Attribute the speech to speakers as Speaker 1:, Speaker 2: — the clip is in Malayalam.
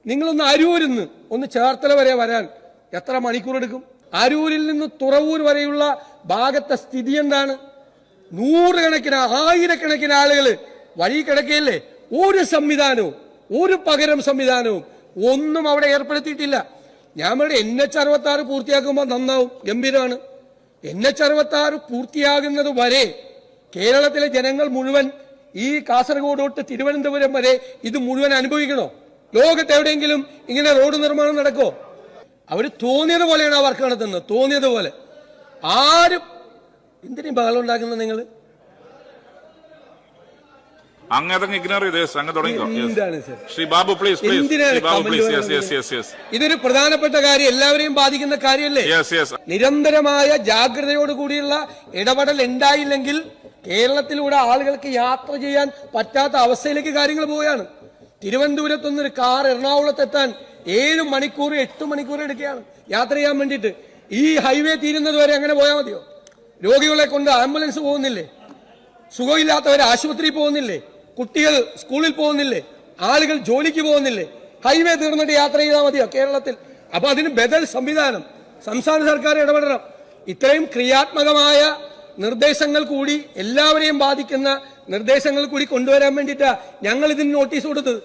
Speaker 1: നിങ്ങളൊന്ന് അരൂരിൽ നിന്ന് ഒന്ന് ചേർത്തല വരെ വരാൻ എത്ര മണിക്കൂർ എടുക്കും? അരൂരിൽ നിന്ന് തുറവൂർ വരെയുള്ള ഭാഗത്തെ സ്ഥിതി എന്താണ്? നൂറുകണക്കിന് ആയിരക്കണക്കിന് ആളുകൾ വഴി കിടക്കുകയല്ലേ. ഒരു സംവിധാനവും ഒരു പകരം സംവിധാനവും ഒന്നും അവിടെ ഏർപ്പെടുത്തിയിട്ടില്ല. ഞാൻ ഇവിടെ NH-66 പൂർത്തിയാക്കുമ്പോൾ നന്നാവും, ഗംഭീരമാണ്. NH-66 പൂർത്തിയാകുന്നത് വരെ കേരളത്തിലെ ജനങ്ങൾ മുഴുവൻ ഈ കാസർഗോഡ് തൊട്ട് തിരുവനന്തപുരം വരെ ഇത് മുഴുവൻ അനുഭവിക്കണോ? ലോകത്ത് എവിടെയെങ്കിലും ഇങ്ങനെ റോഡ് നിർമ്മാണം നടക്കോ? അവർ തോന്നിയത് പോലെയാണ് ആ വർക്ക് നടത്തുന്നത്, തോന്നിയത് പോലെ. ആരും എന്തിനും ബഹളം ഉണ്ടാക്കുന്നത്? നിങ്ങൾ ഇതൊരു പ്രധാനപ്പെട്ട കാര്യം, എല്ലാവരെയും ബാധിക്കുന്ന കാര്യമല്ലേ? നിരന്തരമായ ജാഗ്രതയോടുകൂടിയുള്ള ഇടപെടൽ ഉണ്ടായില്ലെങ്കിൽ കേരളത്തിലൂടെ ആളുകൾക്ക് യാത്ര ചെയ്യാൻ പറ്റാത്ത അവസ്ഥയിലേക്ക് കാര്യങ്ങൾ പോവുകയാണ്. തിരുവനന്തപുരത്തുനിന്നൊരു കാർ എറണാകുളത്തെത്താൻ 7 മണിക്കൂർ 8 മണിക്കൂർ എടുക്കുകയാണ് യാത്ര ചെയ്യാൻ വേണ്ടിയിട്ട്. ഈ ഹൈവേ തീരുന്നത് വരെ അങ്ങനെ പോയാൽ മതിയോ? രോഗികളെ കൊണ്ട് ആംബുലൻസ് പോകുന്നില്ലേ? സുഖമില്ലാത്തവർ ആശുപത്രിയിൽ പോകുന്നില്ലേ? കുട്ടികൾ സ്കൂളിൽ പോകുന്നില്ലേ? ആളുകൾ ജോലിക്ക് പോകുന്നില്ലേ? ഹൈവേ തീർന്നിട്ട് യാത്ര ചെയ്താൽ മതിയോ കേരളത്തിൽ? അപ്പൊ അതിന് ബദൽ സംവിധാനം സംസ്ഥാന സർക്കാർ ഇടപെടണം. ഇത്രയും ക്രിയാത്മകമായ നിർദ്ദേശങ്ങൾ കൂടി, എല്ലാവരെയും ബാധിക്കുന്ന നിർദ്ദേശങ്ങൾ കൂടി കൊണ്ടുവരാൻ വേണ്ടിയിട്ടാണ് ഞങ്ങൾ ഇതിന് നോട്ടീസ് കൊടുത്തത്.